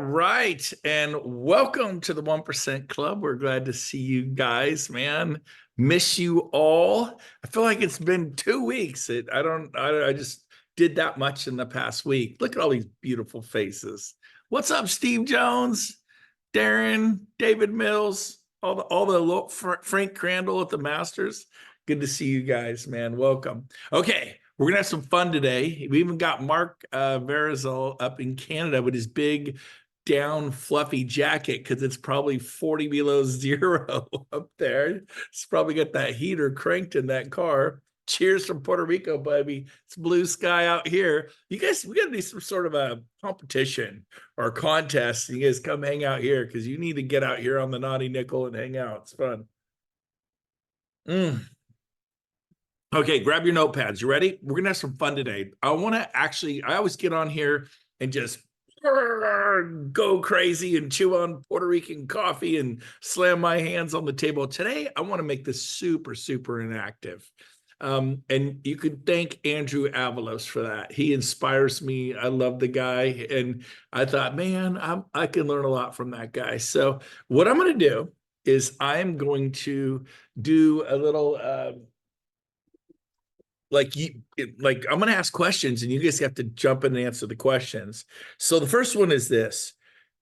right. And welcome to the 1% Club. We're glad to see you guys, man. Miss you all. I feel like it's been 2 weeks. I just did that much in the past week. Look at all these beautiful faces. What's up, Steve Jones, Darren, David Mills, Frank Crandall at the Masters. Good to see you guys, man. Welcome. Okay. We're going to have some fun today. We even got Mark Verizal up in Canada with his big down fluffy jacket because it's probably 40 below zero up there. It's probably got that heater cranked in that car. Cheers from Puerto Rico, baby. It's blue sky out here. You guys, we got to do some sort of a competition or a contest. You guys come hang out here because you need to get out here on the Naughty Nickel and hang out. It's fun. Okay, grab your notepads. You ready? We're gonna have some fun today. I always get on here and just go crazy and chew on Puerto Rican coffee and slam my hands on the table. Today, I want to make this super, super inactive. And you could thank Andrew Avalos for that. He inspires me. I love the guy. And I thought, man, I can learn a lot from that guy. So what I'm going to do is I'm going to do a little... I'm going to ask questions and you guys have to jump in and answer the questions. So the first one is this.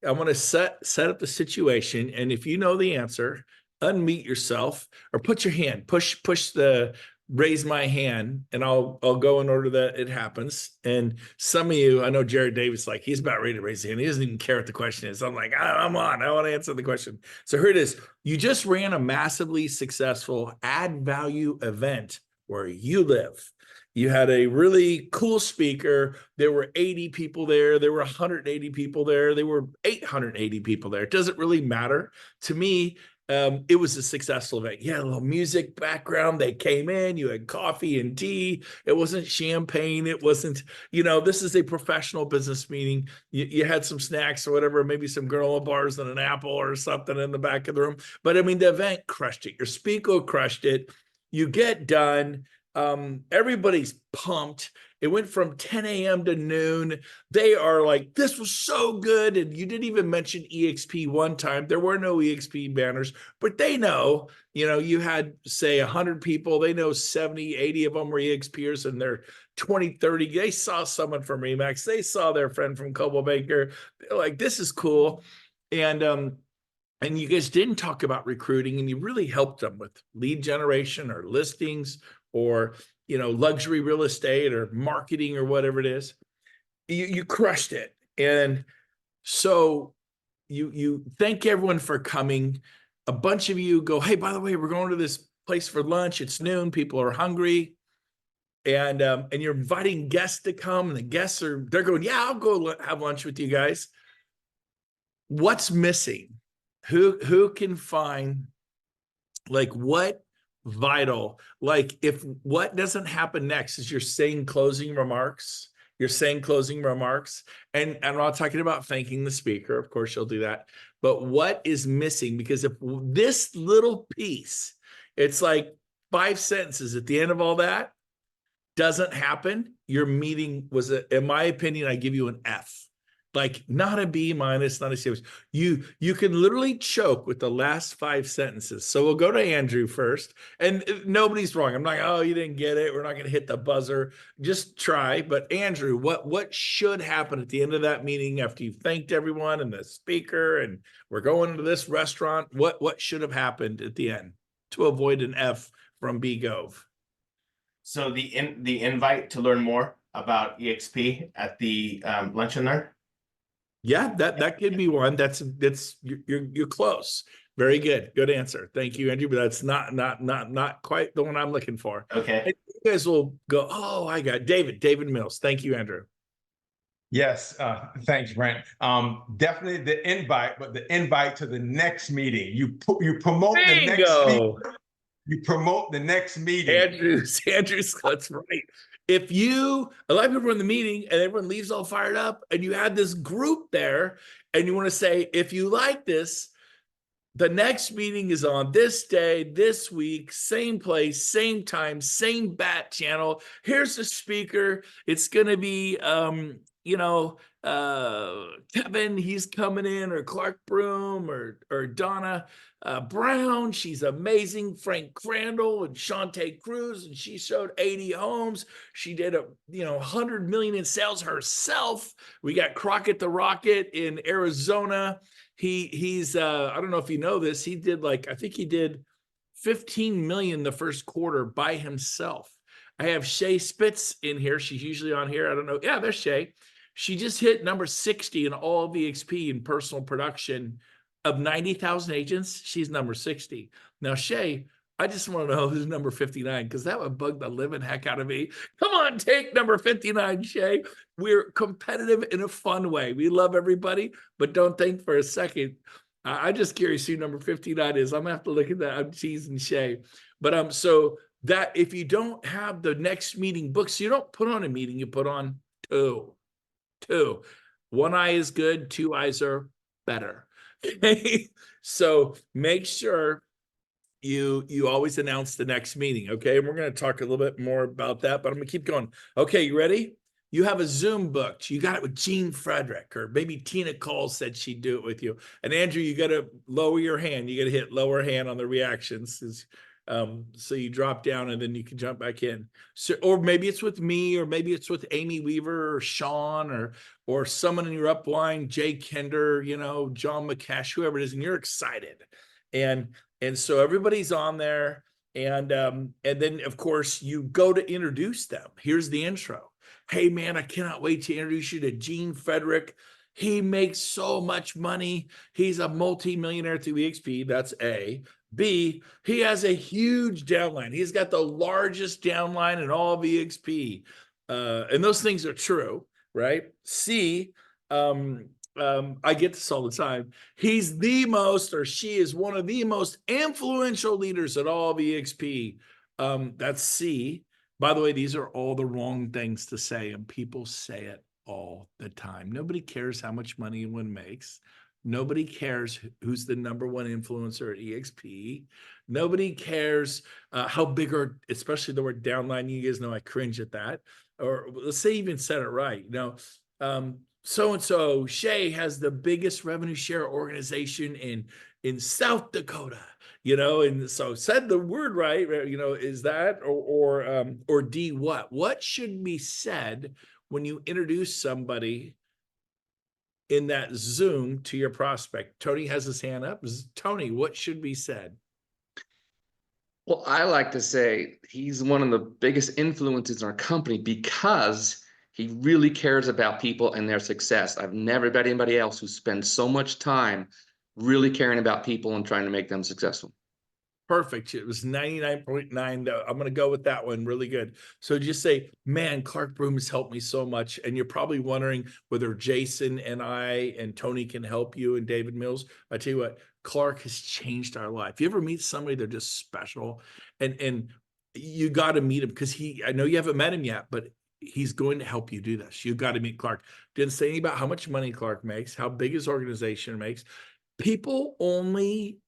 I want to set up the situation, and if you know the answer, unmute yourself or put your hand, push the raise my hand, and I'll go in order that it happens. And some of you, I know Jared Davis, like he's about ready to raise his hand. He doesn't even care what the question is. I'm like, I'm on. I want to answer the question. So here it is. You just ran a massively successful add value event where you live. You had a really cool speaker. There were 80 people there. There were 180 people there. There were 880 people there. It doesn't really matter. To me, it was a successful event. You had a little music background. They came in, you had coffee and tea. It wasn't champagne. It wasn't, this is a professional business meeting. You had some snacks or whatever, maybe some granola bars and an apple or something in the back of the room. But I mean, the event crushed it. Your speaker crushed it. You get done. Everybody's pumped. It went from 10 a.m. to noon. They are like, this was so good. And you didn't even mention EXP one time. There were no EXP banners, but they know, you had, say, 100 people. They know 70, 80 of them were EXPers, and they're 20, 30. They saw someone from Remax. They saw their friend from Coble Baker. They're like, this is cool. And you guys didn't talk about recruiting, and you really helped them with lead generation or listings or, luxury real estate or marketing or whatever it is. You crushed it. And so you thank everyone for coming. A bunch of you go, hey, by the way, we're going to this place for lunch. It's noon. People are hungry. And you're inviting guests to come, and the guests they're going, yeah, I'll go have lunch with you guys. What's missing? Who can find what vital, if what doesn't happen next is you're saying closing remarks, and I'm not talking about thanking the speaker. Of course, you'll do that. But what is missing? Because if this little piece, it's like 5 sentences at the end of all that, doesn't happen, your meeting was, in my opinion, I give you an F. Not a B minus, not a C. You can literally choke with the last 5 sentences. So we'll go to Andrew first, and nobody's wrong. I'm not, oh, you didn't get it. We're not going to hit the buzzer. Just try. But Andrew, what should happen at the end of that meeting after you've thanked everyone and the speaker, and we're going to this restaurant? What should have happened at the end to avoid an F from B Gove? So the invite to learn more about EXP at the luncheon there. Yeah, that could be one. You're close. Very good. Good answer. Thank you, Andrew. But that's not quite the one I'm looking for. Okay. And you guys will go, oh, I got David Mills. Thank you, Andrew. Yes, thanks, Brent. Definitely the invite, but the invite to the next meeting. You promote the next meeting. You promote the next meeting. Andrew's, that's right. A lot of people are in the meeting and everyone leaves all fired up, and you had this group there, and you want to say, if you like this, the next meeting is on this day, this week, same place, same time, same bat channel. Here's the speaker. It's going to be, you know, Kevin, he's coming in, or Clark Broom, or Donna Brown, she's amazing. Frank Crandall and Shantae Cruz, and she showed 80 homes. She did 100 million in sales herself. We got Crockett the Rocket in Arizona. He's I don't know if you know this, he did I think he did 15 million the first quarter by himself. I have Shay Spitz in here. She's usually on here. I don't know. Yeah, there's Shay. She just hit number 60 in all VXP in personal production of 90,000 agents. She's number 60. Now, Shay, I just want to know who's number 59, because that would bug the living heck out of me. Come on, take number 59, Shay. We're competitive in a fun way. We love everybody, but don't think for a second. I'm just curious who number 59 is. I'm gonna have to look at that. I'm teasing Shay. But so that if you don't have the next meeting booked, so you don't put on a meeting, you put on two. One eye is good, two eyes are better. Okay. So make sure you always announce the next meeting. Okay. And we're going to talk a little bit more about that, but I'm going to keep going. Okay, you ready? You have a Zoom booked. You got it with Jean Frederick, or maybe Tina Cole said she'd do it with you. And Andrew, you got to lower your hand. You got to hit lower hand on the reactions. So you drop down and then you can jump back in. So, or maybe it's with me, or maybe it's with Amy Weaver or Sean, or someone in your upline, Jay Kender, John McCash, whoever it is, and you're excited. And so everybody's on there. And then of course you go to introduce them. Here's the intro. Hey man, I cannot wait to introduce you to Jean Frederick. He makes so much money. He's a multi-millionaire through EXP. That's A. B, he has a huge downline. He's got the largest downline in all of EXP. And those things are true, right? C, I get this all the time. He's the most, or she is one of the most influential leaders at all of EXP. That's C. By the way, these are all the wrong things to say, and people say it all the time. Nobody cares how much money one makes. Nobody cares who's the number one influencer at EXP. Nobody cares how big, or especially the word downline. You guys know I cringe at that. Or let's say even said it right. So-and-so, Shay has the biggest revenue share organization in South Dakota, and so said the word right, is that, or D, what should be said when you introduce somebody in that Zoom to your prospect? Tony has his hand up. Tony, what should be said? Well, I like to say he's one of the biggest influences in our company because he really cares about people and their success. I've never met anybody else who spends so much time really caring about people and trying to make them successful. Perfect. It was 99.9. I'm going to go with that one. Really good. So just say, man, Clark Broom has helped me so much. And you're probably wondering whether Jason and I and Tony can help you, and David Mills. I tell you what, Clark has changed our life. You ever meet somebody, they're just special, and you got to meet him, because I know you haven't met him yet, but he's going to help you do this. You got to meet Clark. Didn't say anything about how much money Clark makes, how big his organization makes. People only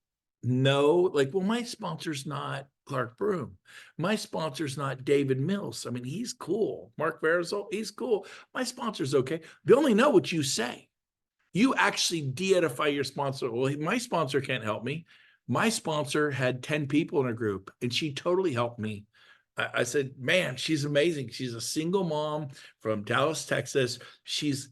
know, well, my sponsor's not Clark Broom. My sponsor's not David Mills. I mean, he's cool. Mark Verizol, he's cool. My sponsor's okay. They only know what you say. You actually de-edify your sponsor. Well, my sponsor can't help me. My sponsor had 10 people in a group, and she totally helped me. I said, man, she's amazing. She's a single mom from Dallas, Texas. She's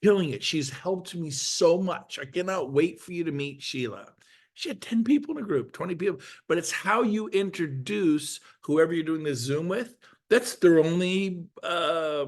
killing it. She's helped me so much. I cannot wait for you to meet Sheila. She had 10 people in a group, 20 people, but it's how you introduce whoever you're doing this Zoom with. That's their only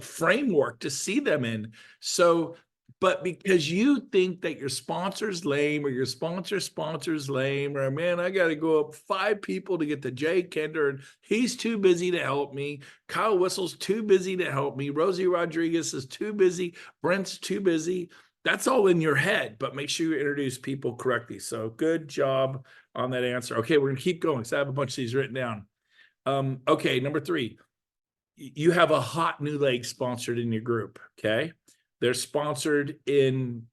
framework to see them in. So, but because you think that your sponsor's lame, or your sponsor's lame, or man, I got to go up 5 people to get to Jay Kender, and he's too busy to help me. Kyle Whistle's too busy to help me. Rosie Rodriguez is too busy. Brent's too busy. That's all in your head, but make sure you introduce people correctly. So good job on that answer. Okay, we're going to keep going, because I have a bunch of these written down. Okay, number 3. You have a hot new leg sponsored in your group, okay? They're sponsored in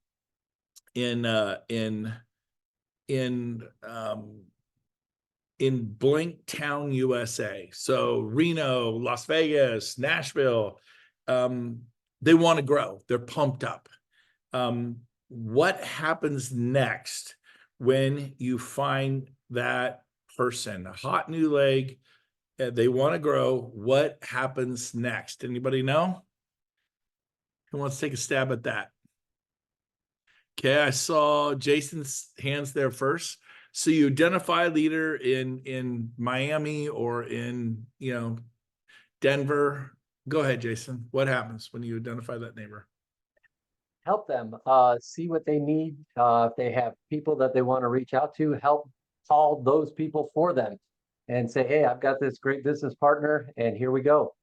blank town, USA. So Reno, Las Vegas, Nashville. They want to grow. They're pumped up. What happens next when you find that person, a hot new leg, they want to grow? What happens next? Anybody know? Who wants to take a stab at that? Okay, I saw Jason's hands there first. So you identify a leader in Miami or in, you know, Denver. Go ahead, Jason. What happens when you identify that neighbor? Help them see what they need. If they have people that they want to reach out to, help call those people for them and say, hey, I've got this great business partner and here we go.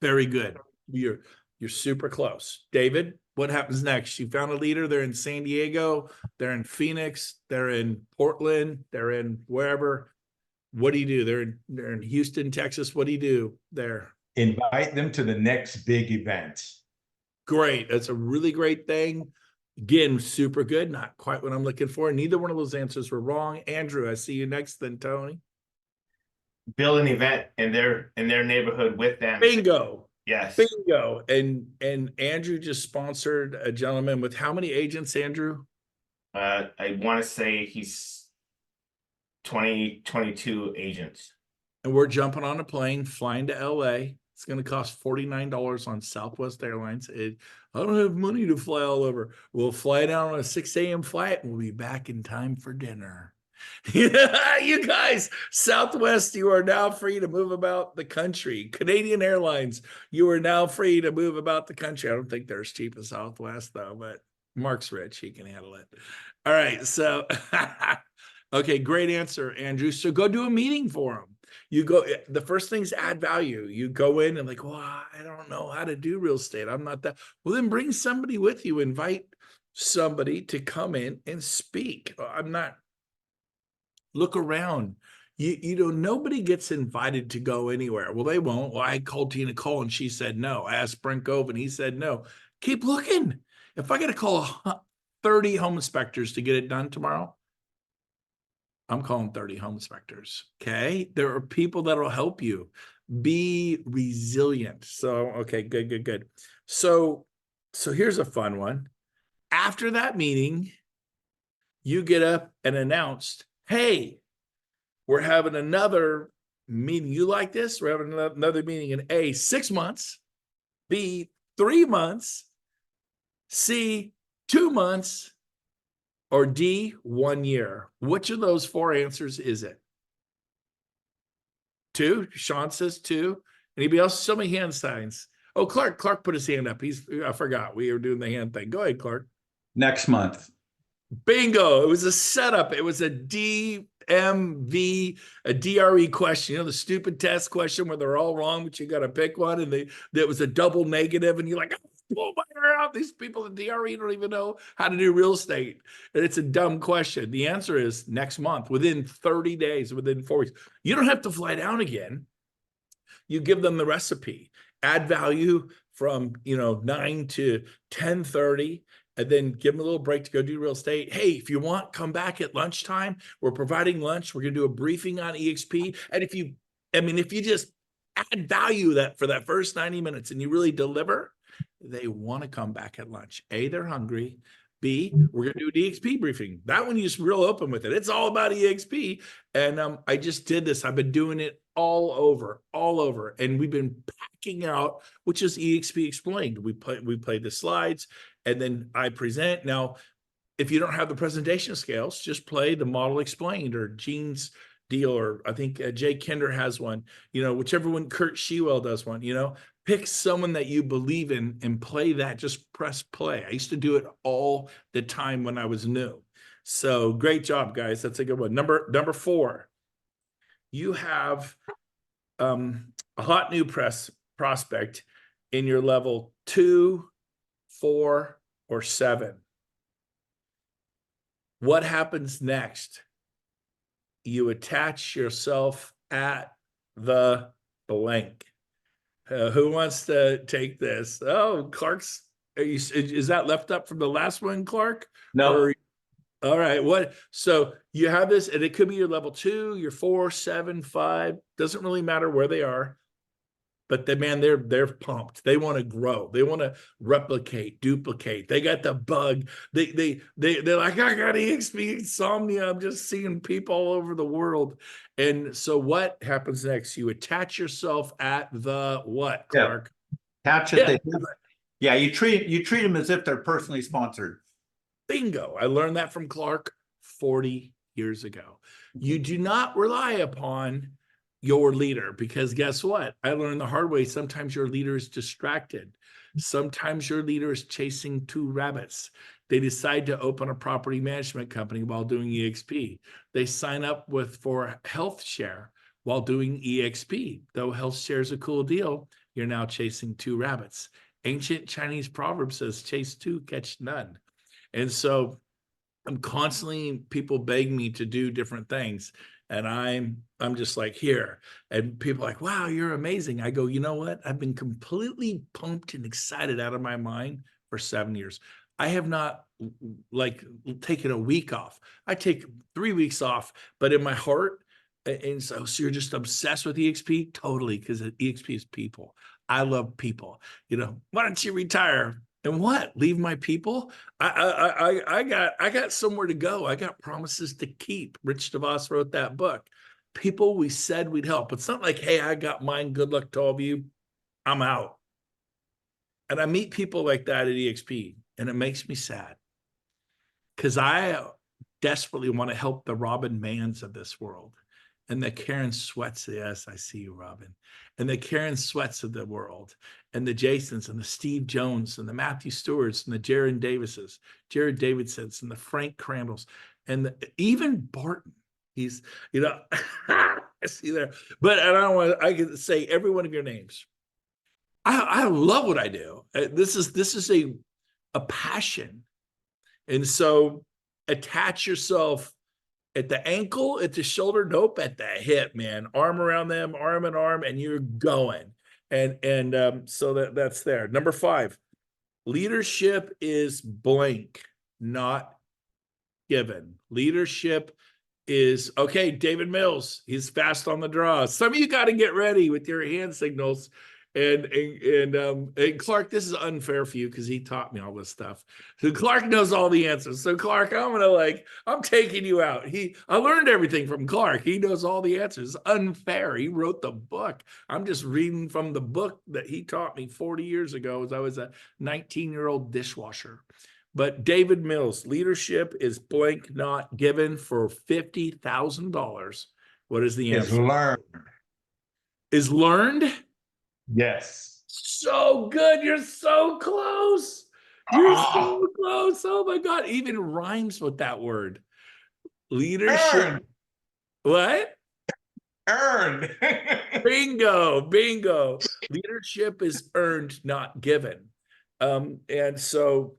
Very good. You're super close. David, what happens next? You found a leader. They're in San Diego. They're in Phoenix. They're in Portland. They're in wherever. What do you do? They're in Houston, Texas. What do you do there? Invite them to the next big event. Great. That's a really great thing. Again, super good. Not quite what I'm looking for. Neither one of those answers were wrong. Andrew, I see you next, then Tony. Build an event in their neighborhood with them. Bingo. Yes. Bingo. And Andrew just sponsored a gentleman with how many agents, Andrew? I want to say he's 22 agents. And we're jumping on a plane, flying to LA. It's going to cost $49 on Southwest Airlines. I don't have money to fly all over. We'll fly down on a 6 a.m. flight and we'll be back in time for dinner. You guys, Southwest, you are now free to move about the country. Canadian Airlines, you are now free to move about the country. I don't think they're as cheap as Southwest, though, but Mark's rich. He can handle it. All right. So, okay, great answer, Andrew. So go do a meeting for them. You go, the first thing's add value. You go in and like, well, I don't know how to do real estate. I'm not that. Well, then bring somebody with you. Invite somebody to come in and speak. I'm not. Look around. You know, nobody gets invited to go anywhere. Well, they won't. Well, I called Tina Cole and she said no. I asked Brent Gove and he said no. Keep looking. If I got to call 30 home inspectors to get it done tomorrow, I'm calling 30 home inspectors. Okay. There are people that will help you. Be resilient. So, okay, good. So here's a fun one. After that meeting, you get up and announced, hey, we're having another meeting. You like this? We're having another meeting in A, 6 months, B, 3 months, C, 2 months, or D, 1 year. Which of those 4 answers is it? 2. Sean says 2. Anybody else? Show me hand signs. Oh, Clark put his hand up. I forgot we were doing the hand thing. Go ahead, Clark. Next month. Bingo. It was a setup. It was a DMV, a DRE question. You know, the stupid test question where they're all wrong, but you got to pick one. And that was a double negative. And you're like, pull my hair out. These people in DRE don't even know how to do real estate. And it's a dumb question. The answer is next month, within 30 days, within 4 weeks. You don't have to fly down again. You give them the recipe, add value from, 9 to 10:30. And then give them a little break to go do real estate. Hey, if you want, come back at lunchtime. We're providing lunch. We're going to do a briefing on EXP. And if you just add value for that first 90 minutes and you really deliver, they want to come back at lunch. A, they're hungry. B, we're going to do an EXP briefing. That one, you just real open with it. It's all about EXP. And I just did this. I've been doing it all over. And we've been packing out, which is EXP explained. We played the slides and then I present. Now, if you don't have the presentation skills, just play the model explained or Gene's deal, or I think Jay Kinder has one, whichever one, Kurt Shewell does one, pick someone that you believe in and play that. Just press play. I used to do it all the time when I was new. So great job, guys. That's a good one. Number 4, you have a hot new prospect in your level 2, 4, or 7. What happens next? You attach yourself at the blank. Who wants to take this? Oh, Clark's. Is that left up from the last one, Clark? No. All right. What? So you have this, and it could be your level 2, your 4, 7, 5. Doesn't really matter where they are. but they're pumped. They want to grow. They want to replicate, duplicate. They got the bug. They're like, I got EXP insomnia. I'm just seeing people all over the world. And so what happens next? You attach yourself at the what, Yeah. Clark? Catch it. Yeah, you treat them as if they're personally sponsored. Bingo. I learned that from Clark 40 years ago. You do not rely upon your leader, because guess what? I learned the hard way. Sometimes your leader is distracted. Sometimes your leader is chasing two rabbits. They decide to open a property management company while doing EXP. They sign up for health share while doing EXP. Though health share is a cool deal, you're now chasing two rabbits. Ancient Chinese proverb says, chase two, catch none. And so I'm constantly, people beg me to do different things. And I'm just like, here. And people are like, wow, you're amazing. I go, you know what? I've been completely pumped and excited out of my mind for 7 years. I have not like taken a week off. I take 3 weeks off, but in my heart, and so you're just obsessed with EXP? Totally, because EXP is people. I love people. You know, why don't you retire? And what? Leave my people? I got somewhere to go. I got promises to keep. Rich DeVos wrote that book. People we said we'd help. It's not like, hey, I got mine. Good luck to all of you. I'm out. And I meet people like that at EXP, and it makes me sad because I desperately want to help the Robin Manns of this world. And the Karen Sweats, yes, I see you, Robin. And the Karen Sweats of the world, and the Jasons, and the Steve Jones, and the Matthew Stewarts, and the Jared Davidsons, and the Frank Crandalls, and even Barton. He's, you know, I see there. But I can say every one of your names. I love what I do. This is a passion. And so attach yourself at the ankle, at the shoulder, nope, at the hip, man. Arm around them, arm in arm, and you're going. And so that's there. Number 5, leadership is blank, not given. Leadership is, okay, David Mills, he's fast on the draw. Some of you got to get ready with your hand signals. And Clark, this is unfair for you because he taught me all this stuff. So Clark knows all the answers. So Clark, I'm taking you out. I learned everything from Clark. He knows all the answers. It's unfair. He wrote the book. I'm just reading from the book that he taught me 40 years ago as I was a 19-year-old dishwasher. But David Mills, leadership is blank, not given, for $50,000. What is the answer? Is learned. Is learned? Yes. So good. You're so close. You're so close. Oh my God. Even rhymes with that word. Leadership. Earned. What? Earned. Bingo. Leadership is earned, not given. And so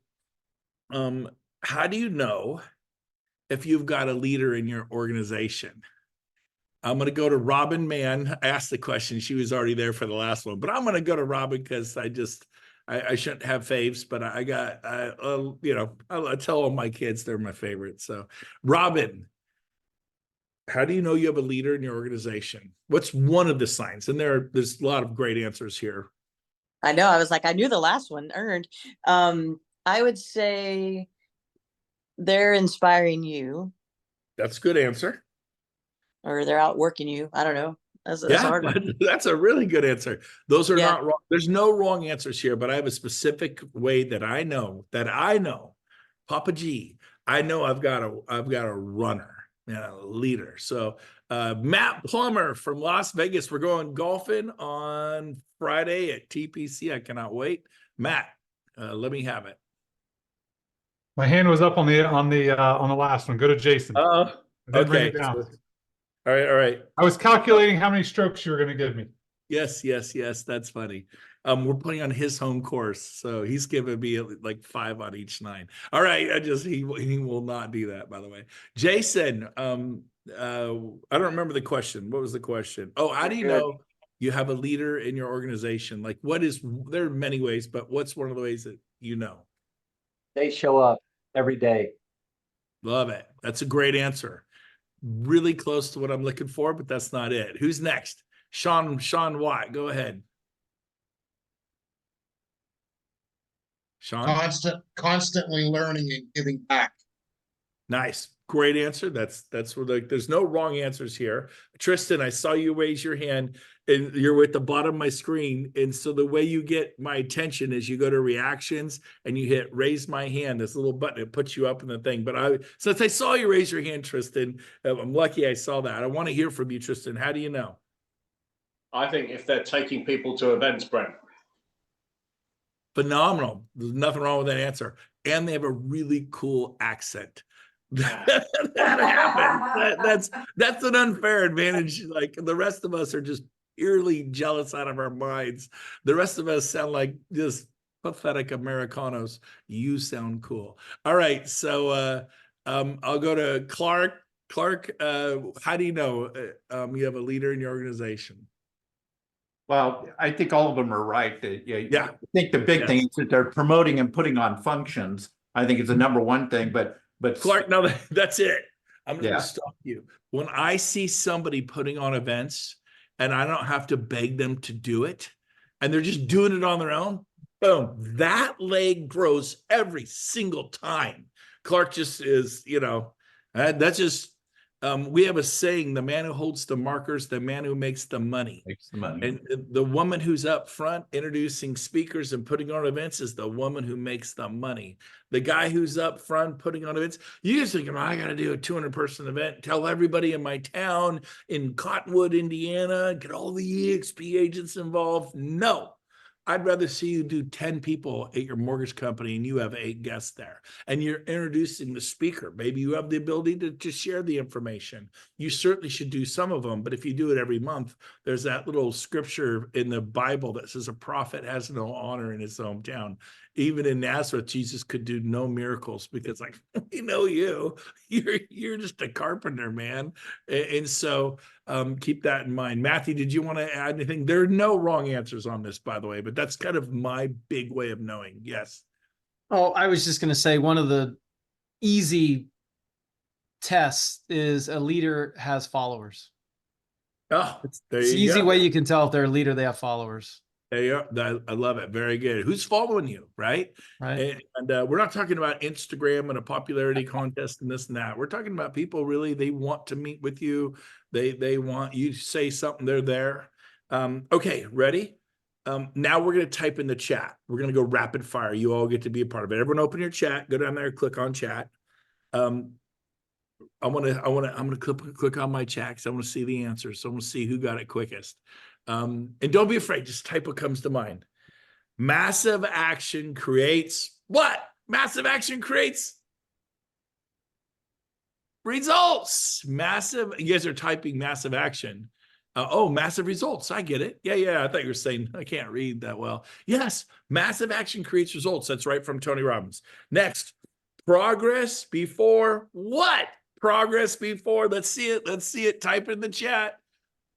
how do you know if you've got a leader in your organization? I'm going to go to Robin Mann. I asked the question. She was already there for the last one, but I'm going to go to Robin because I shouldn't have faves, but I tell all my kids they're my favorite. So Robin, how do you know you have a leader in your organization? What's one of the signs? And there's a lot of great answers here. I know. I was like, I knew the last one, earned. I would say they're inspiring you. That's a good answer. Or they're outworking you. I don't know. That's a hard one. That's a really good answer. Those are Yeah. not wrong. There's no wrong answers here, but I have a specific way that I know, Papa G, I know I've got a runner and a leader. So Matt Plummer from Las Vegas, we're going golfing on Friday at TPC. I cannot wait. Matt, let me have it. My hand was up on the last one. Go to Jason. I didn't bring Okay. it down. All right. I was calculating how many strokes you were going to give me. Yes. That's funny. We're playing on his home course, so he's giving me like 5 on each 9. All right, he will not do that, by the way. Jason, I don't remember the question. What was the question? Oh, how do you know you have a leader in your organization? Like, there are many ways, but what's one of the ways that you know? They show up every day. Love it. That's a great answer. Really close to what I'm looking for, but that's not it. Who's next? Sean Watt, go ahead. Sean? Constantly learning and giving back. Nice. Great answer. That's what, like, there's no wrong answers here. Tristan, I saw you raise your hand and you're at the bottom of my screen. And so the way you get my attention is you go to reactions and you hit raise my hand, this little button, it puts you up in the thing. But since I saw you raise your hand, Tristan, I'm lucky I saw that. I want to hear from you, Tristan. How do you know? I think if they're taking people to events, Brent. Phenomenal. There's nothing wrong with that answer. And they have a really cool accent. That happens. That's an unfair advantage. Like the rest of us are just eerily jealous out of our minds. The rest of us sound like just pathetic Americanos. You sound cool. All right. So I'll go to Clark. Clark, how do you know you have a leader in your organization? Well, I think all of them are right. Yeah. I think the big thing is that they're promoting and putting on functions. I think it's the number one thing, but Clark, no, that's it. I'm going to Yeah. stop you. When I see somebody putting on events and I don't have to beg them to do it and they're just doing it on their own, boom, that leg grows every single time. Clark just is, that's just, we have a saying, the man who holds the markers, the man who makes the money. makes the money. And the woman who's up front introducing speakers and putting on events is the woman who makes the money. The guy who's up front putting on events, you just think, I got to do a 200-person event, tell everybody in my town in Cottonwood, Indiana, get all the EXP agents involved. No. I'd rather see you do 10 people at your mortgage company and you have 8 guests there and you're introducing the speaker. Maybe you have the ability to share the information. You certainly should do some of them, but if you do it every month, there's that little scripture in the Bible that says a prophet has no honor in his hometown. Even in Nazareth, Jesus could do no miracles because, like, we know you're just a carpenter, man. And so keep that in mind. Matthew, did you want to add anything? There are no wrong answers on this, by the way, but that's kind of my big way of knowing. Yes. Oh, I was just going to say one of the easy tests is a leader has followers. Oh, there It's you an easy go. way you can tell if they're a leader, they have followers. There you are. I love it. Very good. Who's following you, right? Right. And we're not talking about Instagram and a popularity contest and this and that. We're talking about people really, they want to meet with you. They want you to say something, they're there. Okay, ready? Now we're going to type in the chat. We're going to go rapid fire. You all get to be a part of it. Everyone open your chat, go down there, click on chat. I'm gonna click on my chat because I want to see the answers. So I want to see who got it quickest. And don't be afraid, just type what comes to mind. Massive action creates what? Massive action creates results. Massive, you guys are typing massive action. Massive results. I get it. Yeah. I thought you were saying I can't read that well. Yes, massive action creates results. That's right from Tony Robbins. Next, progress before what? Progress before. Let's see it. Type in the chat.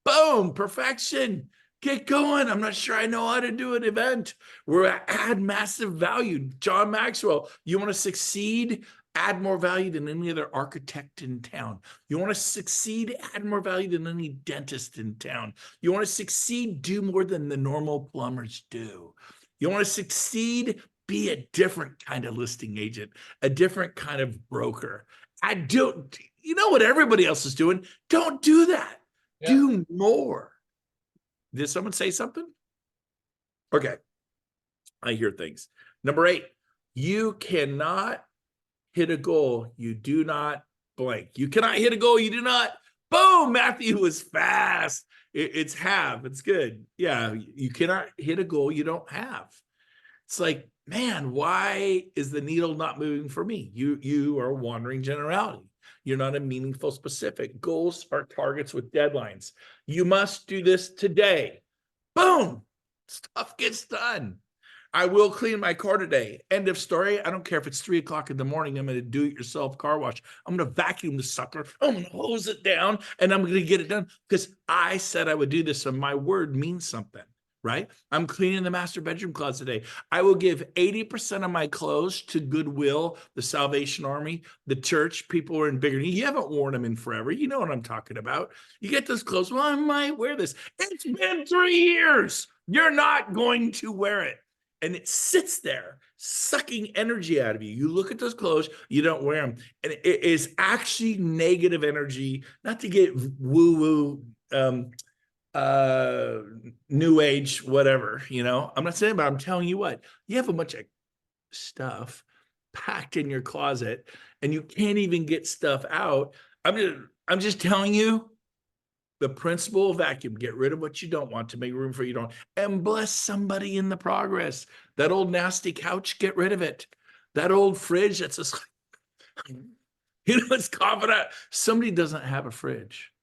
Boom, perfection. Get going. I'm not sure I know how to do an event. We're add massive value. John Maxwell, you want to succeed? Add more value than any other architect in town. You want to succeed? Add more value than any dentist in town. You want to succeed? Do more than the normal plumbers do. You want to succeed? Be a different kind of listing agent, a different kind of broker. You know what everybody else is doing? Don't do that. Yeah. Do more. Did someone say something? Okay. I hear things. Number 8, you cannot hit a goal. You do not blank. You cannot hit a goal. You do not. Boom. Matthew was fast. It's have. It's good. Yeah. You cannot hit a goal you don't have. It's like, man, why is the needle not moving for me? You are wandering generality. You're not a meaningful specific. Goals are targets with deadlines. You must do this today. Boom. Stuff gets done. I will clean my car today. End of story. I don't care if it's 3 o'clock in the morning. I'm going to do it yourself car wash. I'm going to vacuum the sucker. I'm going to hose it down and I'm going to get it done because I said I would do this and my word means something. Right? I'm cleaning the master bedroom closet today. I will give 80% of my clothes to Goodwill, the Salvation Army, the church. People are in bigger need. You haven't worn them in forever. You know what I'm talking about. You get those clothes. Well, I might wear this. It's been 3 years. You're not going to wear it. and it sits there sucking energy out of you. You look at those clothes, you don't wear them, and it is actually negative energy. Not to get woo woo, new age, whatever, you know. I'm not saying, but I'm telling you what, you have a bunch of stuff packed in your closet, and you can't even get stuff out. I'm just telling you. The principle of vacuum, get rid of what you don't want to make room for you don't, and bless somebody in the progress. That old nasty couch, get rid of it. That old fridge, that's just, it's coughing out. Somebody doesn't have a fridge.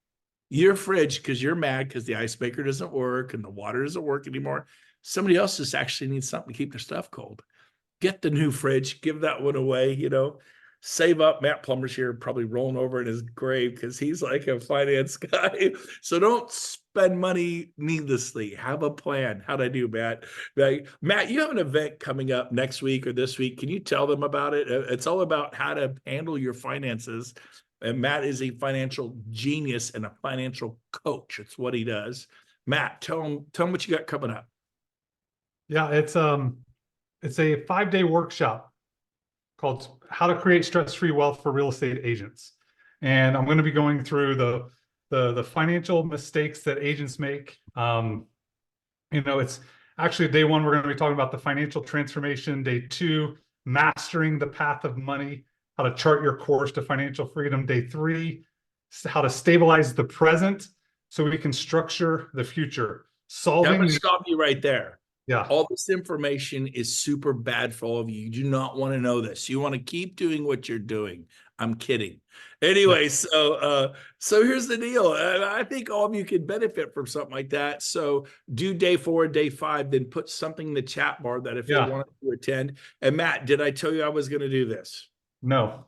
Your fridge, because you're mad because the ice maker doesn't work and the water doesn't work anymore. Somebody else just actually needs something to keep their stuff cold. Get the new fridge, give that one away, save up. Matt Plummer's here, probably rolling over in his grave because he's like a finance guy. So don't spend money needlessly. Have a plan. How'd I do, Matt? Matt, you have an event coming up next week or this week. Can you tell them about it? It's all about how to handle your finances. And Matt is a financial genius and a financial coach. It's what he does. Matt, tell him what you got coming up. Yeah, it's a 5-day workshop called How to Create Stress-Free Wealth for Real Estate Agents. And I'm going to be going through the financial mistakes that agents make. It's actually day 1, we're going to be talking about the financial transformation. Day 2, mastering the path of money, how to chart your course to financial freedom. Day 3, how to stabilize the present so we can structure the future. I'm going to stop you right there. Yeah. All this information is super bad for all of you. You do not want to know this. You want to keep doing what you're doing. I'm kidding. Anyway, so here's the deal. I think all of you could benefit from something like that. So do day 4, day 5, then put something in the chat bar that if you want to attend. And Matt, did I tell you I was going to do this? No.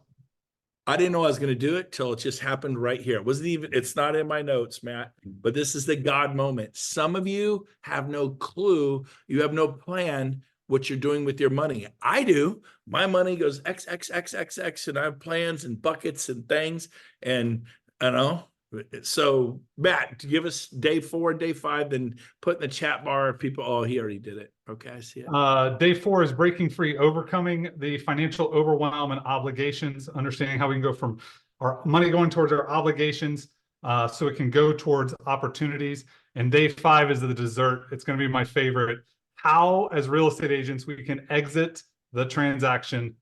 I didn't know I was going to do it till it just happened right here. It's not in my notes, Matt, but this is the God moment. Some of you have no clue. You have no plan what you're doing with your money. I do. My money goes X, X, X, X, X, and I have plans and buckets and things. And I know. So Matt, give us day 4, day 5, then put in the chat bar if people, oh, he already did it. Okay, I see it. Day 4 is breaking free, overcoming the financial overwhelm and obligations, understanding how we can go from our money going towards our obligations so it can go towards opportunities. And day 5 is the dessert. It's going to be my favorite. How, as real estate agents, we can exit the transaction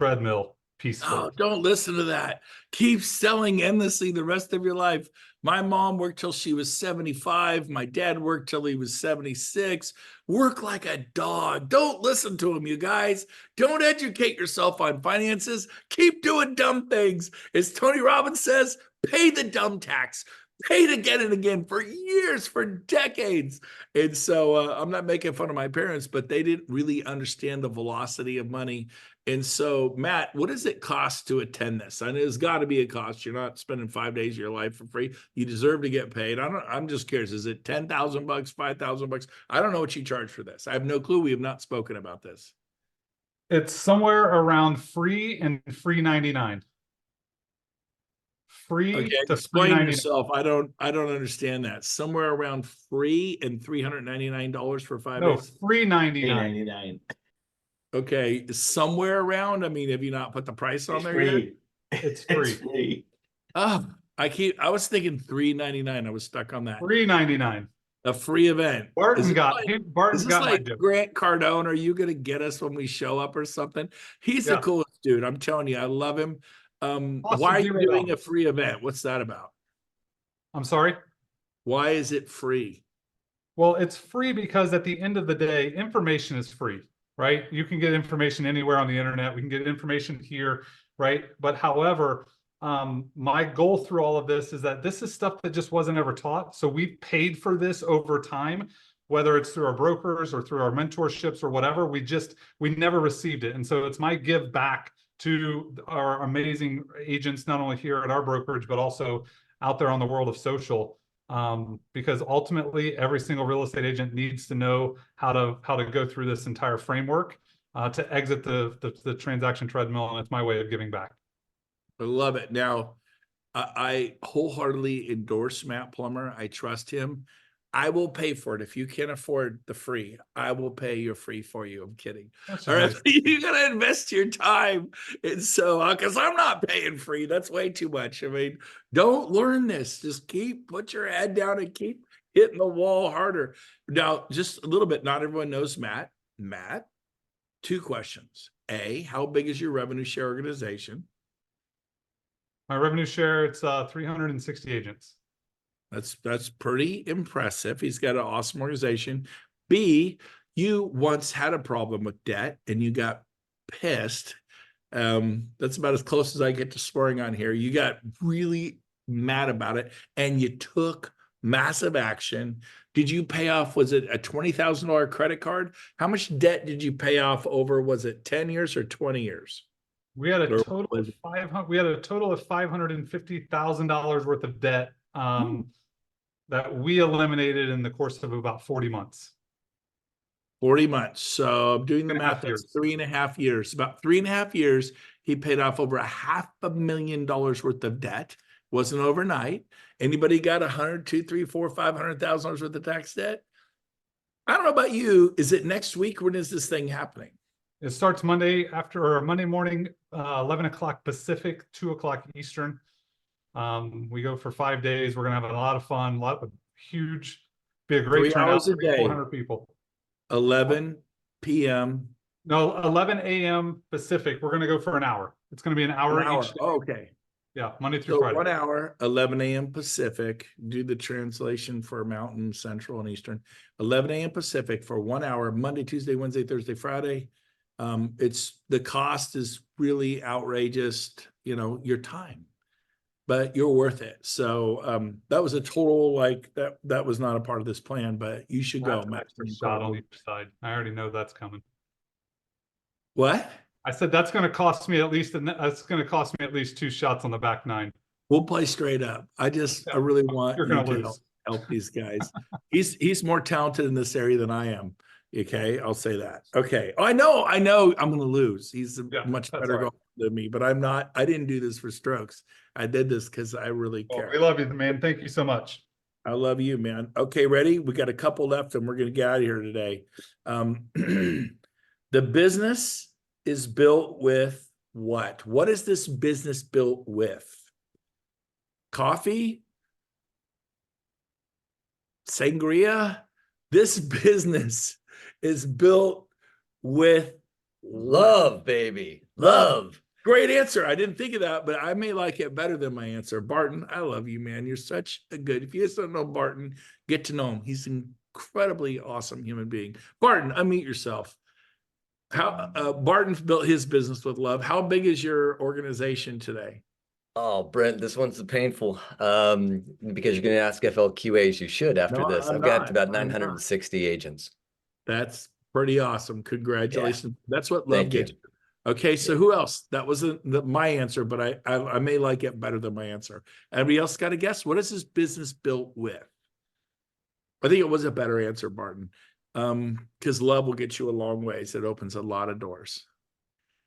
treadmill peacefully. Oh, don't listen to that. Keep selling endlessly the rest of your life. My mom worked till she was 75. My dad worked till he was 76. Work like a dog. Don't listen to him, you guys. Don't educate yourself on finances. Keep doing dumb things. As Tony Robbins says, pay the dumb tax. Paid again and again for years, for decades. And so I'm not making fun of my parents, but they didn't really understand the velocity of money. And so, Matt, what does it cost to attend this? I know there's got to be a cost. You're not spending 5 days of your life for free. You deserve to get paid. I'm just curious. Is it $10,000, $5,000? I don't know what you charge for this. I have no clue. We have not spoken about this. It's somewhere around free and $3.99. Free okay, to explain yourself. I don't understand that. Somewhere around free and $399 for 5 days. No, $3.99. $3.99. Okay, somewhere around. I mean, have you not put the price on there yet? It's free. It's free. Oh, I was thinking $3.99. I was stuck on that. $3.99. A free event. Barton got like Grant Cardone? Are you gonna get us when we show up or something? He's the coolest dude. I'm telling you, I love him. Why are you doing a free event? What's that about? I'm sorry? Why is it free? Well, it's free because at the end of the day, information is free, right? You can get information anywhere on the internet. We can get information here, right? But however, my goal through all of this is that this is stuff that just wasn't ever taught. So we've paid for this over time, whether it's through our brokers or through our mentorships or whatever. We never received it. And so it's my give back to our amazing agents, not only here at our brokerage, but also out there on the world of social. Because ultimately every single real estate agent needs to know how to go through this entire framework to exit the transaction treadmill. And it's my way of giving back. I love it. Now, I wholeheartedly endorse Matt Plummer. I trust him. I will pay for it. If you can't afford the free, I will pay your free for you. I'm kidding. That's All right. nice. You got to invest your time. And so, because I'm not paying free, that's way too much. I mean, don't learn this. Just put your head down and keep hitting the wall harder. Now, just a little bit. Not everyone knows Matt. Matt, 2 questions. A, how big is your revenue share organization? My revenue share, it's 360 agents. That's pretty impressive. He's got an awesome organization. B, you once had a problem with debt and you got pissed. That's about as close as I get to swearing on here. You got really mad about it and you took massive action. Did you pay off, was it a $20,000 credit card? How much debt did you pay off over, was it 10 years or 20 years? We had a Or total was of it- $550,000 worth of debt that we eliminated in the course of about 40 months. 40 months. So I'm doing the 3.5 math. That's years. 3.5 years. About 3.5 years, he paid off over $500,000 worth of debt. Wasn't overnight. Anybody got 100, 2, 3, 4, $500,000 worth of tax debt? I don't know about you. Is it next week? When is this thing happening? It starts Monday morning, 11 o'clock Pacific, 2 o'clock Eastern. We go for 5 days. We're gonna have a lot of fun, be a great 3 hours a day. 400 people. 11 p.m. No, 11 a.m. Pacific. We're gonna go for an hour. It's gonna be an hour each day. Oh, okay. Yeah, Monday through So Friday. 1 hour, 11 a.m. Pacific. Do the translation for Mountain, Central, and Eastern. 11 a.m. Pacific for 1 hour, Monday, Tuesday, Wednesday, Thursday, Friday. The cost is really outrageous, your time, but you're worth it. So that was a total, that was not a part of this plan, but you should go. That's an extra shot on each side. I already know that's coming. What? I said that's going to cost me at least 2 shots on the back 9. We'll play straight up. I really want You're you gonna to lose. help these guys. He's more talented in this area than I am. Okay, I'll say that. Okay. Oh, I know I'm gonna lose. He's a much that's better all right. golfer than me, but I'm not. I didn't do this for strokes. I did this because I really Well, care. we love you, man. Thank you so much. I love you, man. Okay, ready? We got a couple left and we're gonna get out of here today. The business is built with what? What is this business built with? Coffee? Sangria? This business is built with love, baby. Love. Great answer. I didn't think of that, but I may like it better than my answer. Barton, I love you, man. You're such a good, if you guys don't know Barton, get to know him. He's an incredibly awesome human being. Barton, unmute yourself. Barton built his business with love. How big is your organization today? Oh, Brent, this one's painful. Because you're going to ask FLQAs, you should after No, this. I'm I've got not. about I'm 960 agents. That's pretty awesome. Congratulations. That's what love Thank you. gets you. Okay, so who else? That wasn't my answer, but I may like it better than my answer. Everybody else got to guess? What is this business built with? I think it was a better answer, Barton. Because love will get you a long ways. It opens a lot of doors.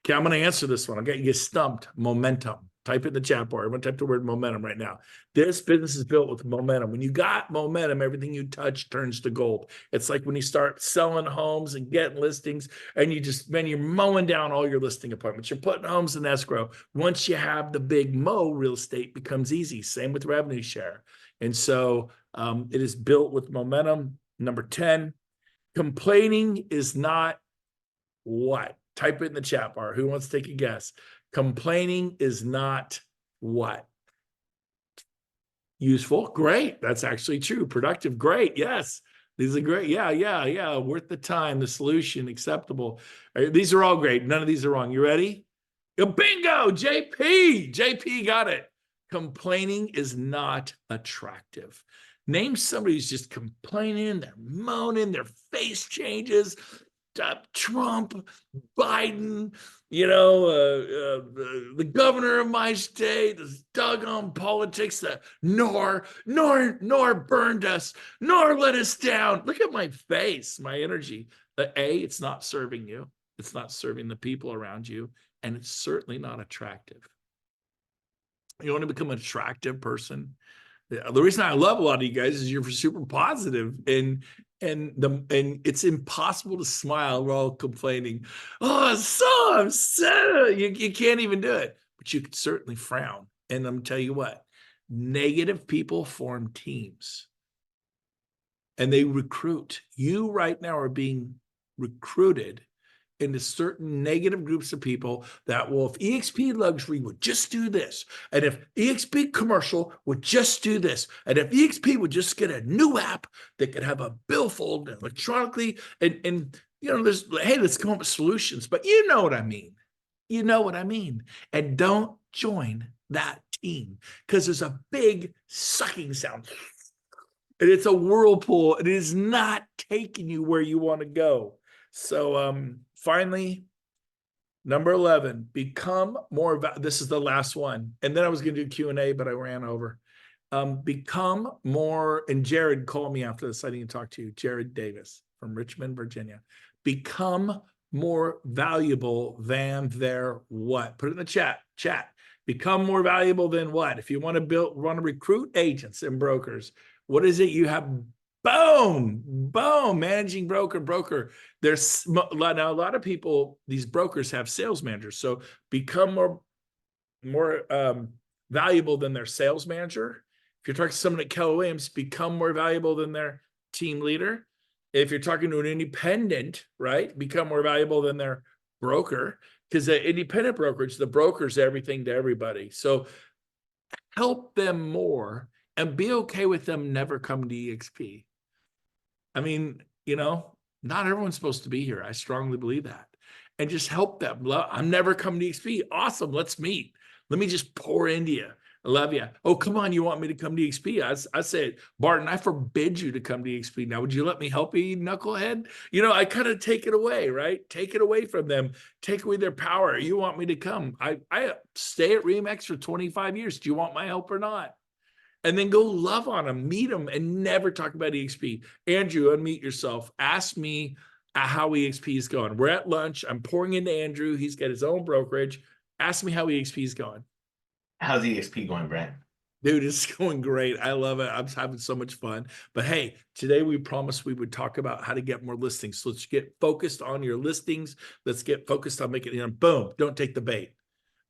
Okay, I'm going to answer this one. I'll get you stumped. Momentum. Type it in the chat bar. I'm going to type the word momentum right now. This business is built with momentum. When you got momentum, everything you touch turns to gold. It's like when you start selling homes and getting listings and you're mowing down all your listing appointments. You're putting homes in escrow. Once you have the big mow, real estate becomes easy. Same with revenue share. And so it is built with momentum. Number 10, complaining is not what? Type it in the chat bar. Who wants to take a guess? Complaining is not what? Useful. Great. That's actually true. Productive. Great. Yes. These are great. Yeah. Worth the time. The solution. Acceptable. These are all great. None of these are wrong. You ready? Bingo. JP got it. Complaining is not attractive. Name somebody who's just complaining. They're moaning. Their face changes. Trump, Biden, the governor of my state, this doggone politics that nor burned us, nor let us down. Look at my face, my energy. It's not serving you. It's not serving the people around you. And it's certainly not attractive. You want to become an attractive person? The reason I love a lot of you guys is you're super positive and it's impossible to smile. We're all complaining. Oh, so upset. You can't even do it, but you could certainly frown. And I'm tell you what, negative people form teams and they recruit. You right now are being recruited into certain negative groups of people that, well, if EXP luxury would just do this, and if EXP commercial would just do this, and if EXP would just get a new app that could have a billfold electronically, and you know, there's, hey, let's come up with solutions, but you know what I mean. You know what I mean. And don't join that team because there's a big sucking sound. And it's a whirlpool. It is not taking you where you want to go. So finally, number 11, become more, this is the last one. And then I was going to do Q&A, but I ran over. Become more, and Jared called me after this. I need to talk to you. Jared Davis from Richmond, Virginia. Become more valuable than their what? Put it in the chat. Become more valuable than what? If you want to recruit agents and brokers, what is it you have? Boom, managing broker. There's now a lot of people, these brokers have sales managers. So become more valuable than their sales manager. If you're talking to someone at Keller Williams, become more valuable than their team leader. If you're talking to an independent, right, become more valuable than their broker, because the independent brokerage, the broker's everything to everybody. So help them more and be okay with them never coming to EXP. I mean, you know, not everyone's supposed to be here. I strongly believe that. And just help them. I'm never coming to EXP. Awesome. Let's meet. Let me just pour into you. I love you. Oh, come on. You want me to come to EXP? I say, Barton, I forbid you to come to EXP. Now, would you let me help you, you knucklehead? You know, I kind of take it away, right? Take it away from them. Take away their power. You want me to come. I stay at RE/MAX for 25 years. Do you want my help or not? And then go love on them, meet them, and never talk about EXP. Andrew, unmute yourself. Ask me how EXP is going. We're at lunch. I'm pouring into Andrew. He's got his own brokerage. Ask me how EXP is going. How's EXP going, Brent? Dude, it's going great. I love it. I'm having so much fun. But hey, today we promised we would talk about how to get more listings. So let's get focused on your listings. Let's get focused on making it, boom, don't take the bait.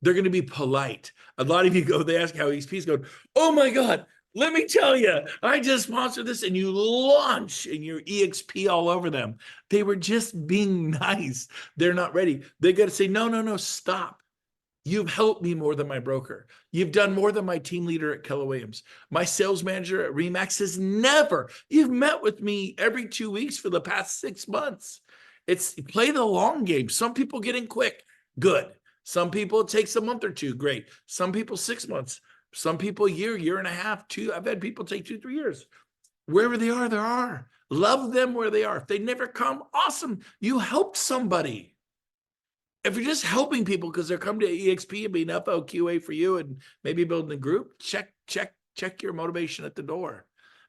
They're going to be polite. A lot of you go, they ask how EXP is going. Oh my God, let me tell you, I just sponsored this, and you launch in your EXP all over them. They were just being nice. They're not ready. They got to say, no, stop. You've helped me more than my broker. You've done more than my team leader at Keller Williams. My sales manager at RE/MAX has never. You've met with me every 2 weeks for the past 6 months. It's play the long game. Some people get in quick. Good. Some people it takes a month or two. Great. Some people 6 months. Some people a year and a half, 2. I've had people take 2-3 years. Wherever they are. Love them where they are. If they never come, awesome. You helped somebody. If you're just helping people because they're coming to EXP and being FLQA for you and maybe building a group, check your motivation at the door.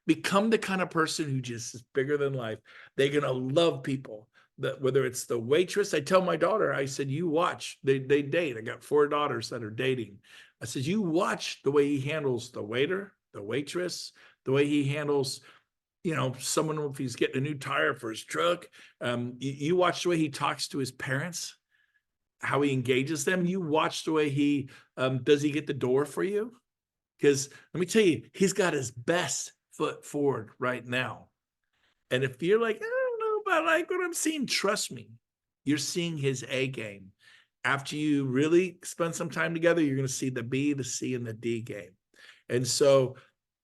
Become the kind of person who just is bigger than life. They're going to love people. That whether it's the waitress, I tell my daughter, I said, you watch, they date. I got 4 daughters that are dating. I said, you watch the way he handles the waiter, the waitress, the way he handles, you know, someone if he's getting a new tire for his truck. You watch the way he talks to his parents, how he engages them. You watch the way he, does he get the door for you? Because let me tell you, he's got his best foot forward right now. And if you're like, I don't know about like what I'm seeing, trust me, you're seeing his A game. After you really spend some time together, you're going to see the B, the C, and the D game. And so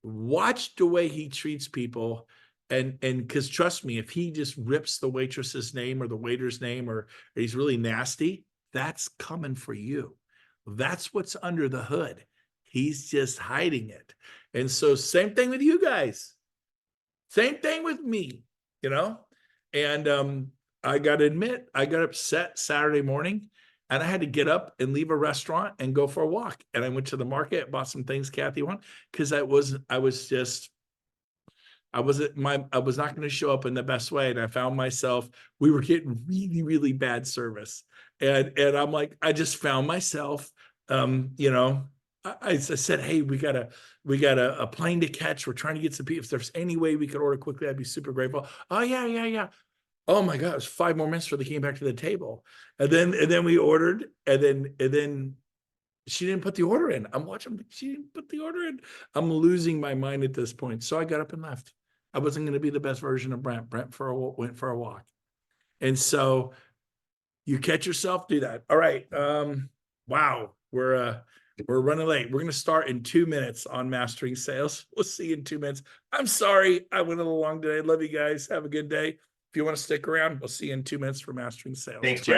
watch the way he treats people. And because trust me, if he just rips the waitress's name or the waiter's name or he's really nasty, that's coming for you. That's what's under the hood. He's just hiding it. And so same thing with you guys. Same thing with me, you know? And I got to admit, I got upset Saturday morning and I had to get up and leave a restaurant and go for a walk. And I went to the market, bought some things Kathy wanted, because I was not going to show up in the best way. And I found myself, we were getting really, really bad service. And I'm like, I just found myself, you know, I said, hey, we got a plane to catch. We're trying to get some people. If there's any way we could order quickly, I'd be super grateful. Oh yeah. Oh my God, it was 5 more minutes before they came back to the table. And then we ordered, and then she didn't put the order in. I'm watching, she didn't put the order in. I'm losing my mind at this point. So I got up and left. I wasn't going to be the best version of Brent. Brent went for a walk. And so you catch yourself, do that. All right. Wow. We're running late. We're going to start in 2 minutes on mastering sales. We'll see you in 2 minutes. I'm sorry I went a little long today. Love you guys. Have a good day. If you want to stick around, we'll see you in 2 minutes for mastering sales. Thanks, Jeff?